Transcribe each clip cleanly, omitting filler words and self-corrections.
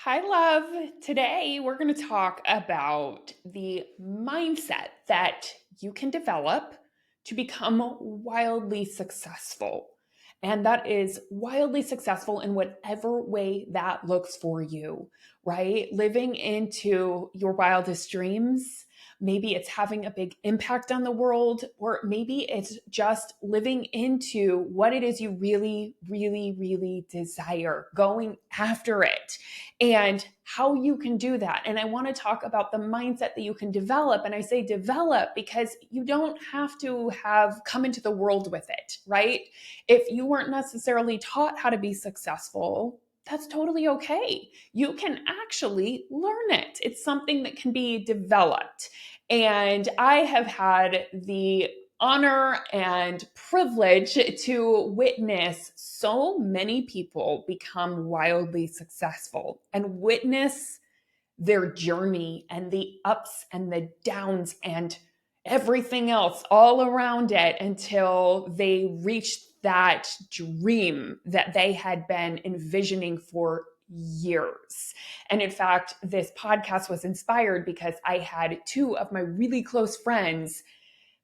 Hi, love. Today, we're going to talk about the mindset that you can develop to become wildly successful. And that is wildly successful in whatever way that looks for you, right? Living into your wildest dreams. Maybe it's having a big impact on the world, or maybe it's just living into what it is you really, really, really desire, going after it and how you can do that. And I want to talk about the mindset that you can develop. And I say develop because you don't have to have come into the world with it, right? If you weren't necessarily taught how to be successful, that's totally okay. You can actually learn it. It's something that can be developed. And I have had the honor and privilege to witness so many people become wildly successful and witness their journey and the ups and the downs and everything else all around it until they reached that dream that they had been envisioning for years. And in fact, this podcast was inspired because I had two of my really close friends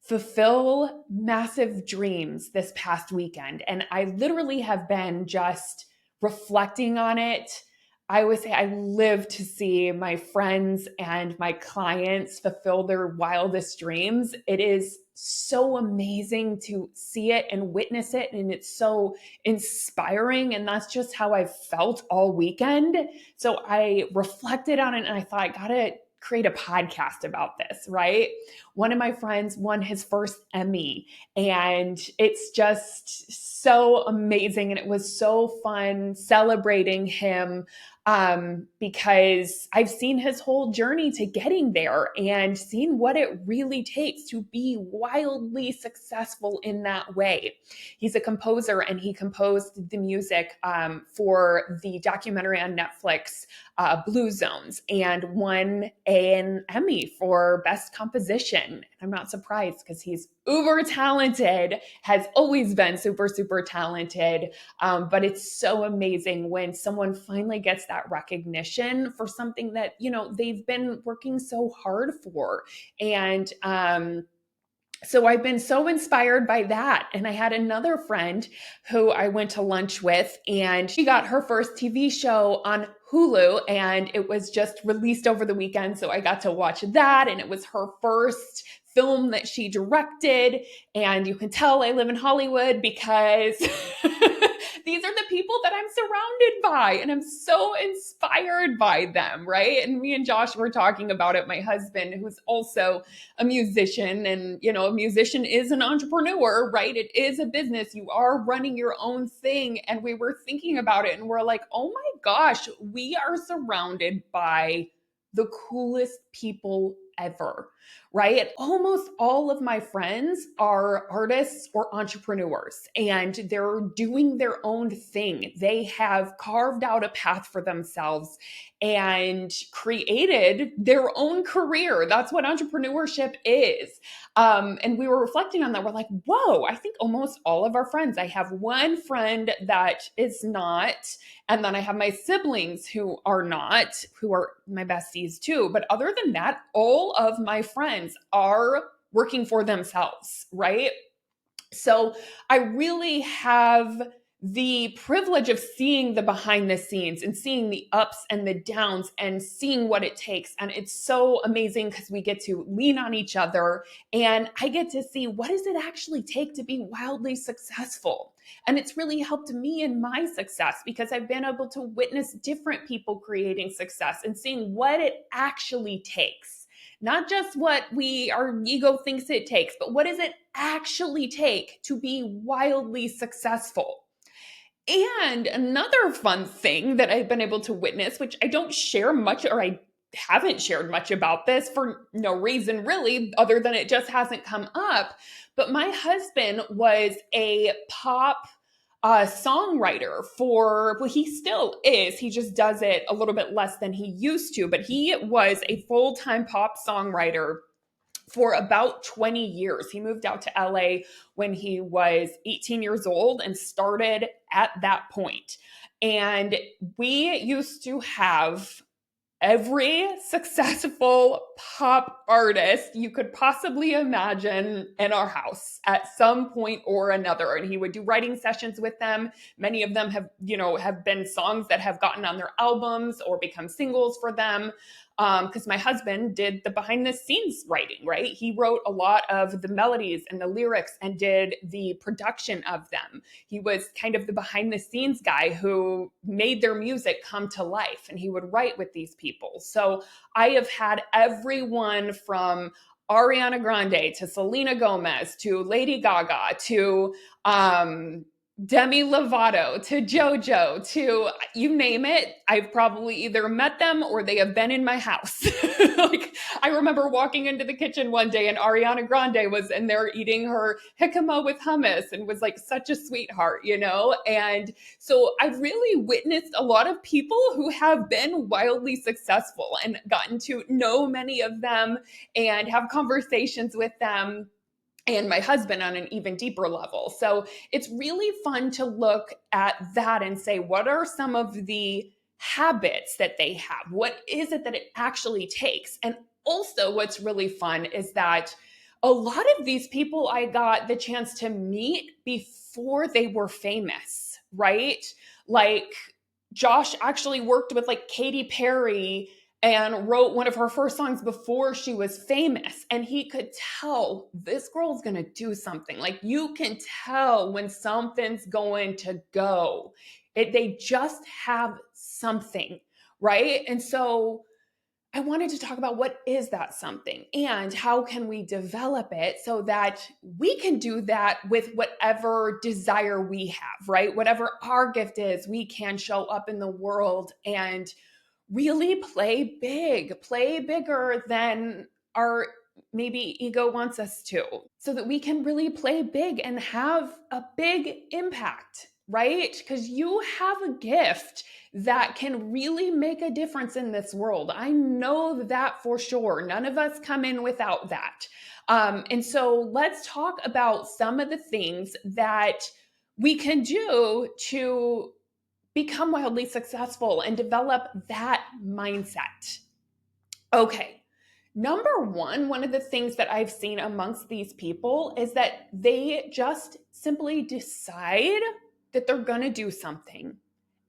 fulfill massive dreams this past weekend. And I literally have been just reflecting on it. I would say I live to see my friends and my clients fulfill their wildest dreams. It is so amazing to see it and witness it. And it's so inspiring. And that's just how I felt all weekend. So I reflected on it and I thought, I gotta create a podcast about this, right? One of my friends won his first Emmy, and it's just so amazing. And it was so fun celebrating him because I've seen his whole journey to getting there and seen what it really takes to be wildly successful in that way. He's a composer and he composed the music for the documentary on Netflix, Blue Zones, and won an Emmy for Best Composition. I'm not surprised because he's uber talented, has always been super, super talented. But it's so amazing when someone finally gets that recognition for something that, they've been working so hard for. And, so I've been so inspired by that. And I had another friend who I went to lunch with, and she got her first TV show on Hulu, and it was just released over the weekend. So I got to watch that, and it was her first film that she directed. And you can tell I live in Hollywood because these are the people that I'm surrounded by, and I'm so inspired by them, right? And me and Josh were talking about it. My husband, who's also a musician, and a musician is an entrepreneur, right? It is a business. You are running your own thing. And we were thinking about it and we're like, oh my gosh, we are surrounded by the coolest people ever, right? Almost all of my friends are artists or entrepreneurs, and they're doing their own thing. They have carved out a path for themselves and created their own career. That's what entrepreneurship is. And we were reflecting on that. We're like, whoa, I think almost all of our friends, I have one friend that is not, and then I have my siblings who are not, who are my besties too. But other than that, all of my friends are working for themselves, right? So I really have the privilege of seeing the behind the scenes and seeing the ups and the downs and seeing what it takes. And it's so amazing because we get to lean on each other, and I get to see, what does it actually take to be wildly successful? And it's really helped me in my success because I've been able to witness different people creating success and seeing what it actually takes. Not just what our ego thinks it takes, but what does it actually take to be wildly successful? And another fun thing that I've been able to witness, which I don't share much, or I haven't shared much about this for no reason really, other than it just hasn't come up. But my husband was a pop songwriter well, he still is. He just does it a little bit less than he used to, but he was a full-time pop songwriter for about 20 years. He moved out to LA when he was 18 years old and started at that point. And we used to have every successful pop artist you could possibly imagine in our house at some point or another. And he would do writing sessions with them. Many of them have been songs that have gotten on their albums or become singles for them. Because my husband did the behind the scenes writing, right? He wrote a lot of the melodies and the lyrics and did the production of them. He was kind of the behind the scenes guy who made their music come to life, and he would write with these people. So I have had everyone from Ariana Grande to Selena Gomez to Lady Gaga to Demi Lovato to Jojo to you name it. I've probably either met them or they have been in my house. Like I remember walking into the kitchen one day and Ariana Grande was in there eating her jicama with hummus and was like such a sweetheart, you know? And so I've really witnessed a lot of people who have been wildly successful and gotten to know many of them and have conversations with them and my husband on an even deeper level. So it's really fun to look at that and say, what are some of the habits that they have? What is it that it actually takes? And also, what's really fun is that a lot of these people I got the chance to meet before they were famous, right? Like Josh actually worked with like Katy Perry and wrote one of her first songs before she was famous. And he could tell this girl's going to do something. Like you can tell when something's going to go. They just have something, right? And so I wanted to talk about what is that something and how can we develop it so that we can do that with whatever desire we have, right? Whatever our gift is, we can show up in the world and really play big, play bigger than our maybe ego wants us to, so that we can really play big and have a big impact, right? Because you have a gift that can really make a difference in this world. I know that for sure. None of us come in without that. And so let's talk about some of the things that we can do to become wildly successful and develop that mindset. Okay. Number one of the things that I've seen amongst these people is that they just simply decide that they're going to do something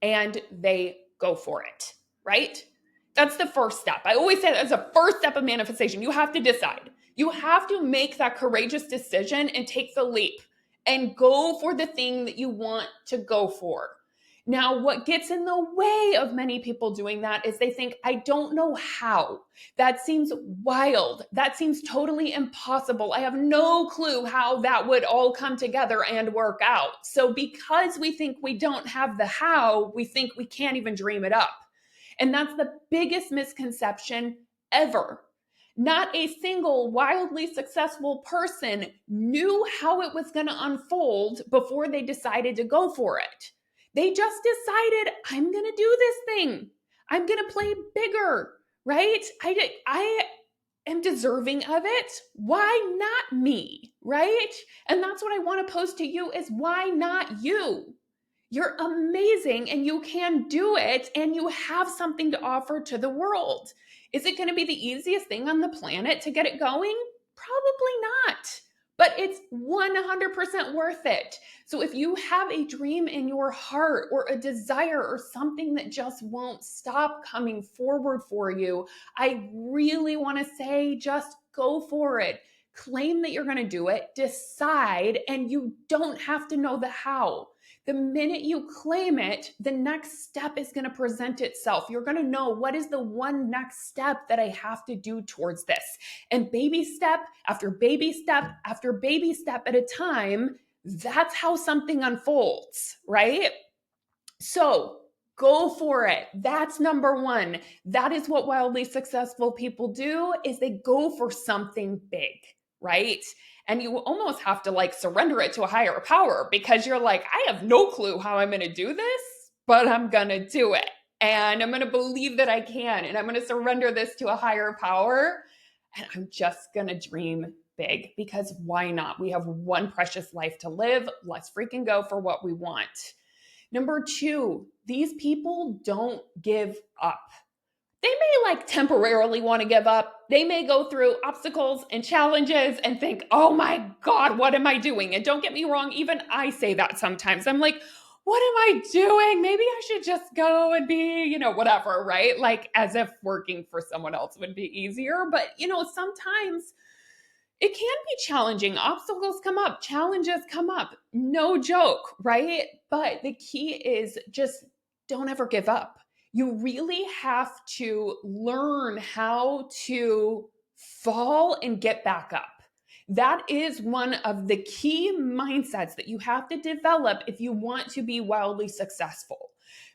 and they go for it, right? That's the first step. I always say that's the first step of manifestation. You have to decide. You have to make that courageous decision and take the leap and go for the thing that you want to go for. Now, what gets in the way of many people doing that is they think, I don't know how. That seems wild. That seems totally impossible. I have no clue how that would all come together and work out. So because we think we don't have the how, we think we can't even dream it up. And that's the biggest misconception ever. Not a single wildly successful person knew how it was going to unfold before they decided to go for it. They just decided, I'm going to do this thing. I'm going to play bigger, right? I am deserving of it. Why not me, right? And that's what I want to pose to you is why not you? You're amazing and you can do it and you have something to offer to the world. Is it going to be the easiest thing on the planet to get it going? Probably not. But it's 100% worth it. So if you have a dream in your heart or a desire or something that just won't stop coming forward for you, I really want to say just go for it. Claim that you're going to do it, decide, and you don't have to know the how. The minute you claim it, the next step is going to present itself. You're going to know what is the one next step that I have to do towards this. And baby step after baby step after baby step at a time, that's how something unfolds, right? So go for it. That's number one. That is what wildly successful people do is they go for something big, right? And you almost have to like surrender it to a higher power because you're like, I have no clue how I'm going to do this, but I'm going to do it. And I'm going to believe that I can. And I'm going to surrender this to a higher power. And I'm just going to dream big because why not? We have one precious life to live. Let's freaking go for what we want. Number two, these people don't give up. They may like temporarily want to give up. They may go through obstacles and challenges and think, oh my God, what am I doing? And don't get me wrong, even I say that sometimes. I'm like, what am I doing? Maybe I should just go and be, whatever, right? Like as if working for someone else would be easier. But, sometimes it can be challenging. Obstacles come up, challenges come up. No joke, right? But the key is just don't ever give up. You really have to learn how to fall and get back up. That is one of the key mindsets that you have to develop if you want to be wildly successful.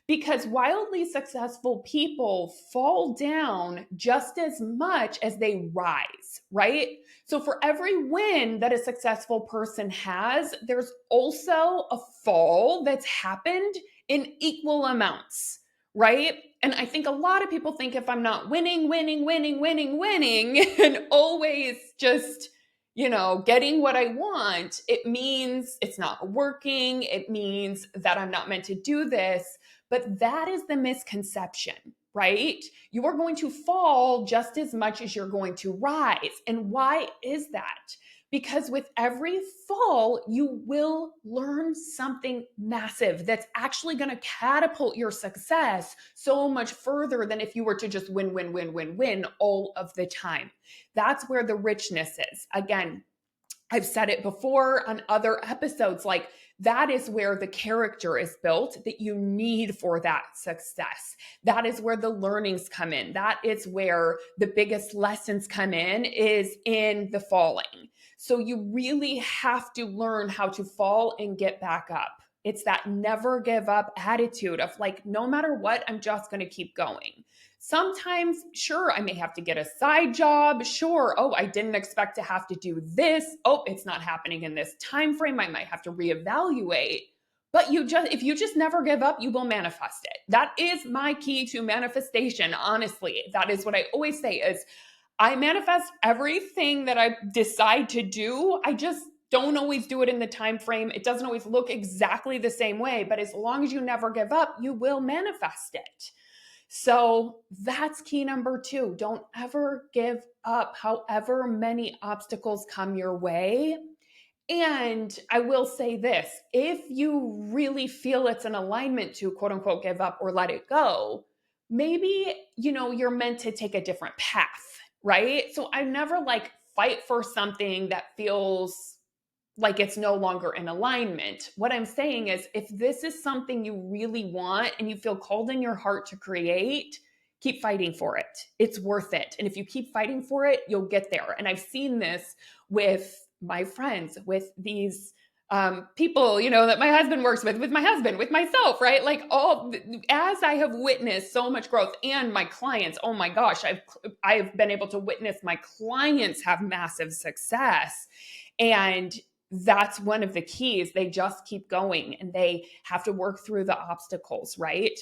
Because wildly successful people fall down just as much as they rise, right? So for every win that a successful person has, there's also a fall that's happened in equal amounts, right? And I think a lot of people think if I'm not winning, and always just, getting what I want, it means it's not working. It means that I'm not meant to do this. But that is the misconception, right? You are going to fall just as much as you're going to rise. And why is that? Because with every fall, you will learn something massive that's actually going to catapult your success so much further than if you were to just win all of the time. That's where the richness is. Again, I've said it before on other episodes, like that is where the character is built that you need for that success. That is where the learnings come in. That is where the biggest lessons come in, is in the falling. So you really have to learn how to fall and get back up. It's that never give up attitude of like, no matter what, I'm just going to keep going. Sometimes, sure, I may have to get a side job. Sure, oh, I didn't expect to have to do this. Oh, it's not happening in this time frame. I might have to reevaluate. But if you just never give up, you will manifest it. That is my key to manifestation, honestly. That is what I always say is I manifest everything that I decide to do. I just don't always do it in the time frame. It doesn't always look exactly the same way, but as long as you never give up, you will manifest it. So that's key number 2. Don't ever give up, however many obstacles come your way. And I will say this, if you really feel it's an alignment to quote unquote give up or let it go, maybe, you're meant to take a different path, right? So I never like fight for something that feels like it's no longer in alignment. What I'm saying is, if this is something you really want and you feel called in your heart to create, keep fighting for it. It's worth it. And if you keep fighting for it, you'll get there. And I've seen this with my friends, with these people, that my husband works with my husband, with myself, right? Like as I have witnessed so much growth, and my clients, oh my gosh, I've been able to witness my clients have massive success. And that's one of the keys. They just keep going and they have to work through the obstacles, right?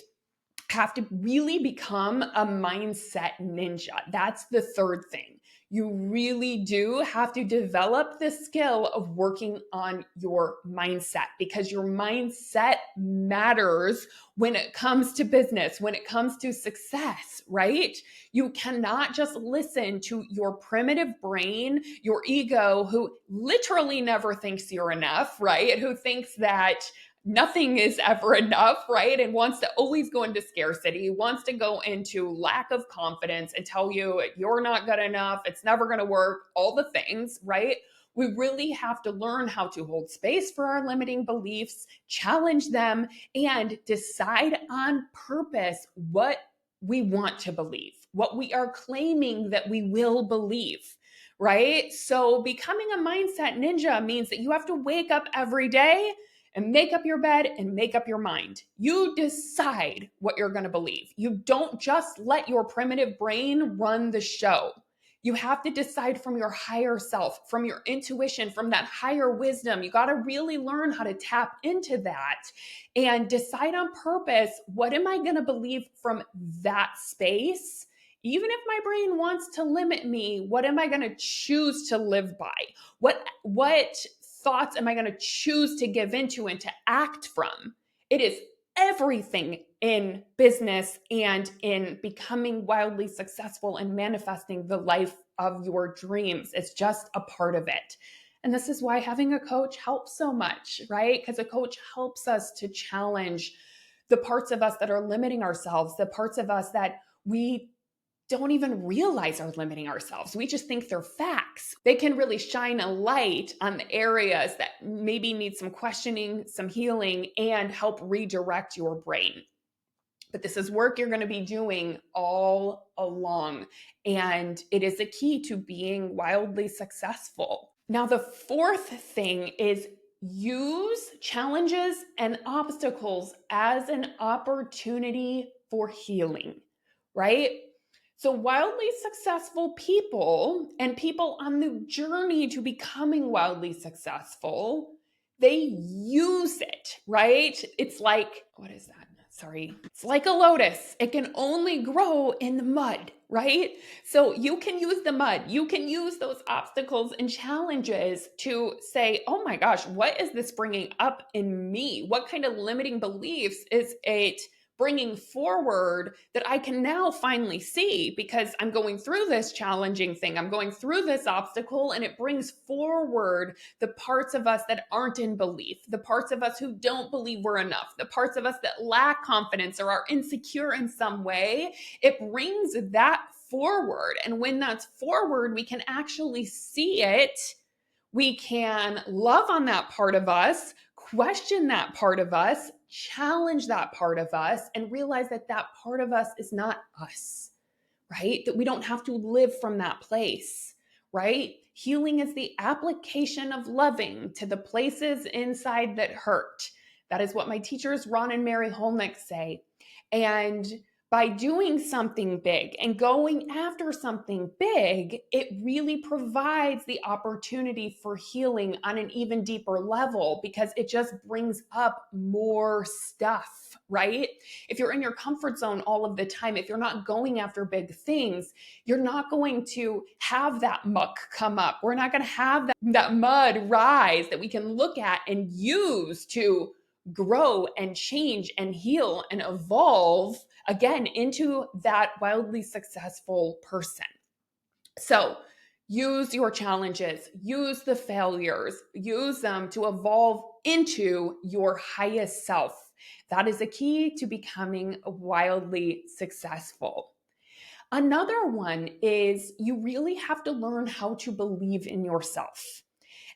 Have to really become a mindset ninja. That's the third thing. You really do have to develop the skill of working on your mindset, because your mindset matters when it comes to business, when it comes to success, right? You cannot just listen to your primitive brain, your ego, who literally never thinks you're enough, right? Who thinks that nothing is ever enough, right? And wants to always go into scarcity, wants to go into lack of confidence and tell you you're not good enough, it's never going to work, all the things, right? We really have to learn how to hold space for our limiting beliefs, challenge them, and decide on purpose what we want to believe, what we are claiming that we will believe, right? So becoming a mindset ninja means that you have to wake up every day and make up your bed and make up your mind. You decide what you're going to believe. You don't just let your primitive brain run the show. You have to decide from your higher self, from your intuition, from that higher wisdom. You got to really learn how to tap into that and decide on purpose, what am I going to believe from that space? Even if my brain wants to limit me, what am I going to choose to live by? What thoughts am I going to choose to give into and to act from? It is everything in business and in becoming wildly successful and manifesting the life of your dreams. It's just a part of it. And this is why having a coach helps so much, right? Because a coach helps us to challenge the parts of us that are limiting ourselves, the parts of us that we don't even realize are limiting ourselves. We just think they're facts. They can really shine a light on the areas that maybe need some questioning, some healing, and help redirect your brain. But this is work you're going to be doing all along. And it is a key to being wildly successful. Now, the fourth thing is use challenges and obstacles as an opportunity for healing, right? So, wildly successful people and people on the journey to becoming wildly successful, they use it, right? It's like, what is that? Sorry. It's like a lotus. It can only grow in the mud, right? So you can use the mud. You can use those obstacles and challenges to say, oh my gosh, what is this bringing up in me? What kind of limiting beliefs is it bringing forward that I can now finally see because I'm going through this challenging thing. I'm going through this obstacle, and it brings forward the parts of us that aren't in belief, the parts of us who don't believe we're enough, the parts of us that lack confidence or are insecure in some way. It brings that forward. And when that's forward, we can actually see it. We can love on that part of us, question that part of us, challenge that part of us, and realize that that part of us is not us, right? That we don't have to live from that place, right? Healing is the application of loving to the places inside that hurt. That is what my teachers, Ron and Mary Holnick, say. And by doing something big and going after something big, it really provides the opportunity for healing on an even deeper level because it just brings up more stuff, right? If you're in your comfort zone all of the time, if you're not going after big things, you're not going to have that muck come up. We're not going to have that mud rise that we can look at and use to grow and change and heal and evolve again into that wildly successful person. So use your challenges, use the failures, use them to evolve into your highest self. That is a key to becoming wildly successful. Another one is you really have to learn how to believe in yourself.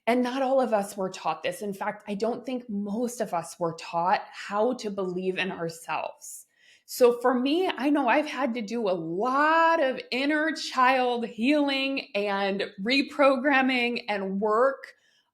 And not all of us were taught this. In fact, I don't think most of us were taught how to believe in ourselves. So for me, I know I've had to do a lot of inner child healing and reprogramming and work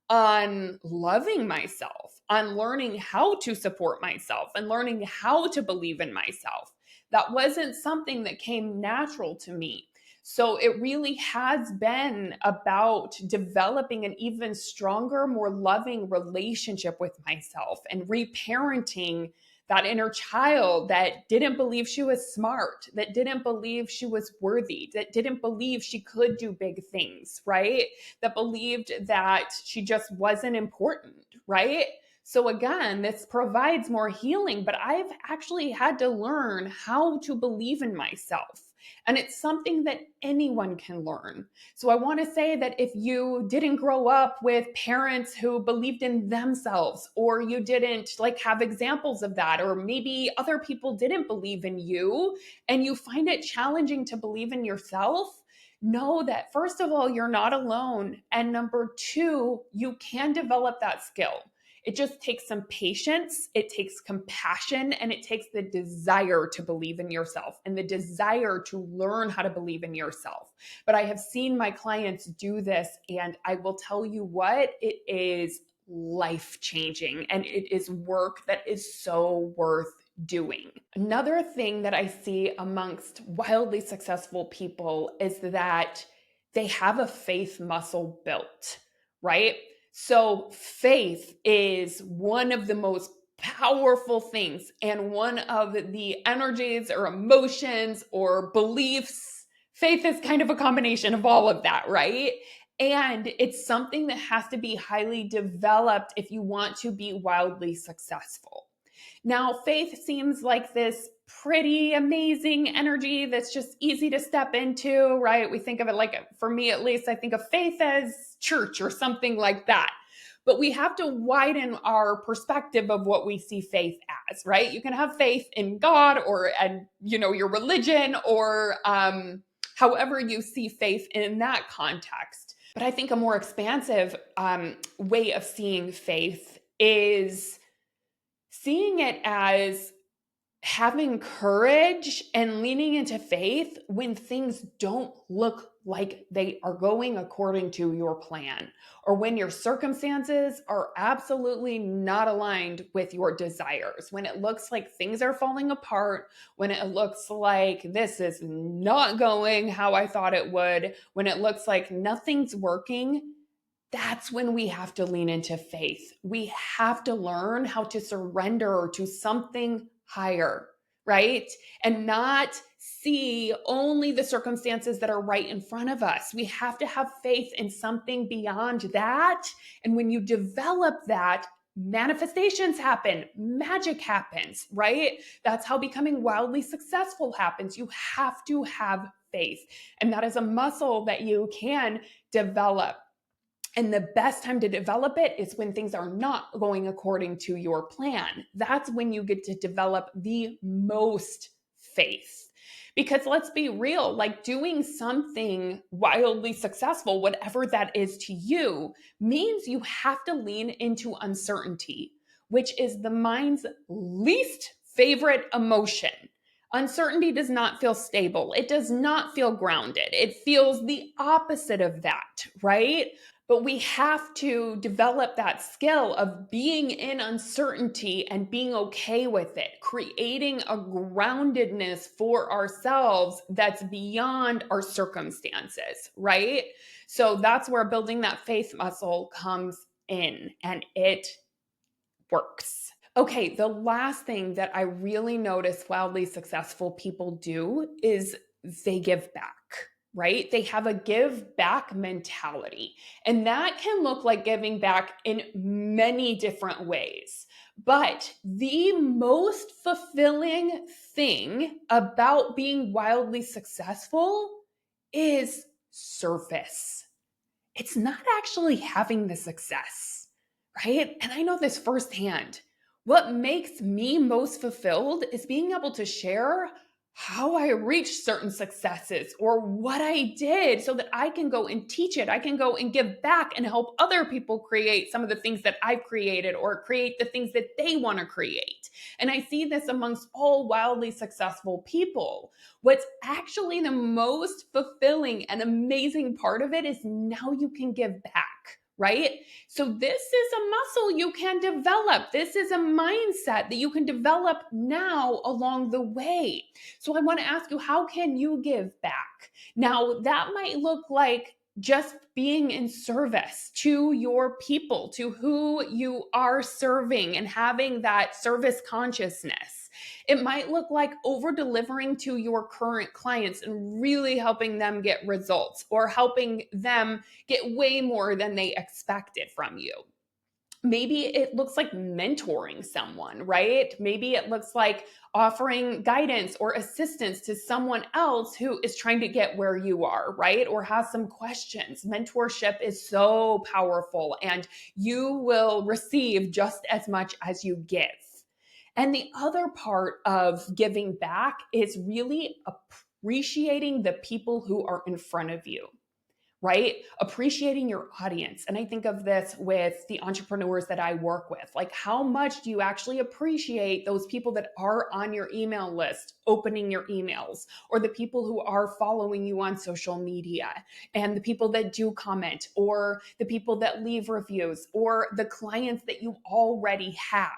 on loving myself, on learning how to support myself and learning how to believe in myself. That wasn't something that came natural to me. So it really has been about developing an even stronger, more loving relationship with myself and reparenting that inner child that didn't believe she was smart, that didn't believe she was worthy, that didn't believe she could do big things, right? That believed that she just wasn't important, right? So again, this provides more healing, but I've actually had to learn how to believe in myself. And it's something that anyone can learn. So I want to say that if you didn't grow up with parents who believed in themselves, or you didn't have examples of that, or maybe other people didn't believe in you and you find it challenging to believe in yourself, know that first of all, you're not alone. And number two, you can develop that skill. It just takes some patience, it takes compassion, and it takes the desire to believe in yourself and the desire to learn how to believe in yourself. But I have seen my clients do this, and I will tell you what, it is life-changing, and it is work that is so worth doing. Another thing that I see amongst wildly successful people is that they have a faith muscle built, right? So faith is one of the most powerful things and one of the energies or emotions or beliefs. Faith is kind of a combination of all of that, right? And it's something that has to be highly developed if you want to be wildly successful. Now, faith seems like this pretty amazing energy that's just easy to step into, right? We think of it like, for me at least, I think of faith as church or something like that. But we have to widen our perspective of what we see faith as, right? You can have faith in God or, and your religion, or however you see faith in that context. But I think a more expansive way of seeing faith is seeing it as having courage and leaning into faith when things don't look like they are going according to your plan, or when your circumstances are absolutely not aligned with your desires, when it looks like things are falling apart, when it looks like this is not going how I thought it would, when it looks like nothing's working. That's when we have to lean into faith. We have to learn how to surrender to something higher, right? And not see only the circumstances that are right in front of us. We have to have faith in something beyond that. And when you develop that, manifestations happen, magic happens, right? That's how becoming wildly successful happens. You have to have faith. And that is a muscle that you can develop. And the best time to develop it is when things are not going according to your plan. That's when you get to develop the most faith. Because let's be real, like doing something wildly successful, whatever that is to you, means you have to lean into uncertainty, which is the mind's least favorite emotion. Uncertainty does not feel stable. It does not feel grounded. It feels the opposite of that, right? But we have to develop that skill of being in uncertainty and being okay with it, creating a groundedness for ourselves that's beyond our circumstances, right? So that's where building that faith muscle comes in, and it works. Okay, the last thing that I really notice wildly successful people do is they give back, right? They have a give back mentality. And that can look like giving back in many different ways. But the most fulfilling thing about being wildly successful is service. It's not actually having the success, right? And I know this firsthand. What makes me most fulfilled is being able to share how I reached certain successes or what I did so that I can go and teach it. I can go and give back and help other people create some of the things that I've created or create the things that they want to create. And I see this amongst all wildly successful people. What's actually the most fulfilling and amazing part of it is now you can give back, right? So this is a muscle you can develop. This is a mindset that you can develop now along the way. So I want to ask you, how can you give back? Now, that might look like just being in service to your people, to who you are serving, and having that service consciousness. It might look like over delivering to your current clients and really helping them get results, or helping them get way more than they expected from you. Maybe it looks like mentoring someone, right? Maybe it looks like offering guidance or assistance to someone else who is trying to get where you are, right? Or has some questions. Mentorship is so powerful, and you will receive just as much as you give. And the other part of giving back is really appreciating the people who are in front of you, right? Appreciating your audience. And I think of this with the entrepreneurs that I work with. Like, how much do you actually appreciate those people that are on your email list, opening your emails, or the people who are following you on social media, and the people that do comment, or the people that leave reviews, or the clients that you already have,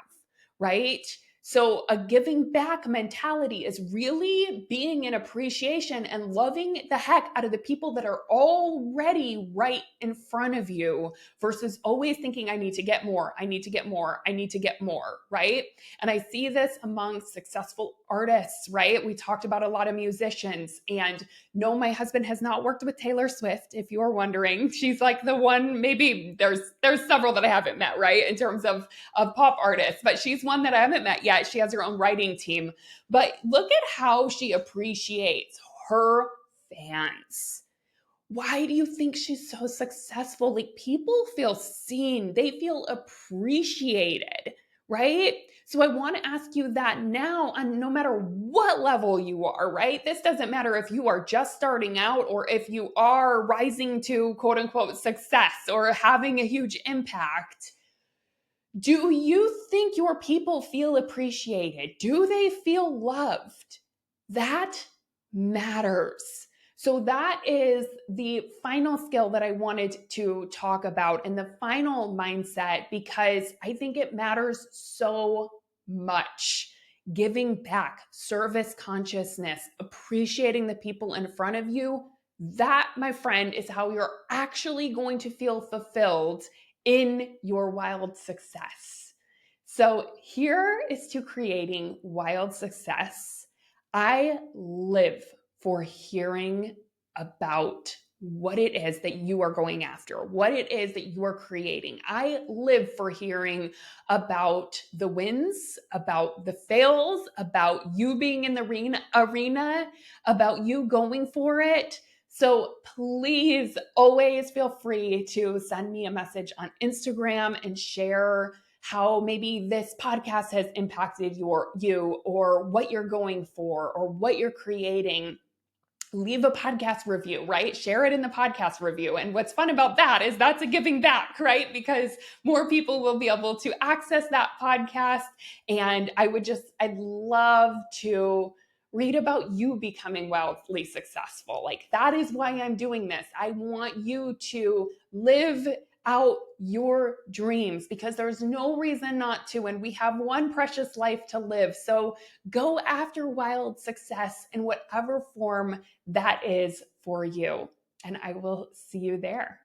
right? So a giving back mentality is really being in appreciation and loving the heck out of the people that are already right in front of you, versus always thinking, I need to get more, I need to get more, I need to get more, right? And I see this among successful artists, right? We talked about a lot of musicians, and no, my husband has not worked with Taylor Swift, if you're wondering. She's like the one, maybe there's several that I haven't met, right? In terms of pop artists, but she's one that I haven't met yet. yet. She has her own writing team. But look at how she appreciates her fans. Why do you think she's so successful? Like, people feel seen, they feel appreciated, right? So I want to ask you that now, on no matter what level you are, right? This doesn't matter if you are just starting out or if you are rising to quote unquote success or having a huge impact. Do you think your people feel appreciated? Do they feel loved? That matters. So, that is the final skill that I wanted to talk about and the final mindset, because I think it matters so much. Giving back, service consciousness, appreciating the people in front of you. That, my friend, is how you're actually going to feel fulfilled in your wild success. So here is to creating wild success. I live for hearing about what it is that you are going after, what it is that you are creating. I live for hearing about the wins, about the fails, about you being in the arena, about you going for it. So please always feel free to send me a message on Instagram and share how maybe this podcast has impacted you or what you're going for or what you're creating. Leave a podcast review, right? Share it in the podcast review. And what's fun about that is that's a giving back, right? Because more people will be able to access that podcast. And I'd love to read about you becoming wildly successful. Like, that is why I'm doing this. I want you to live out your dreams because there's no reason not to. And we have one precious life to live. So go after wild success in whatever form that is for you. And I will see you there.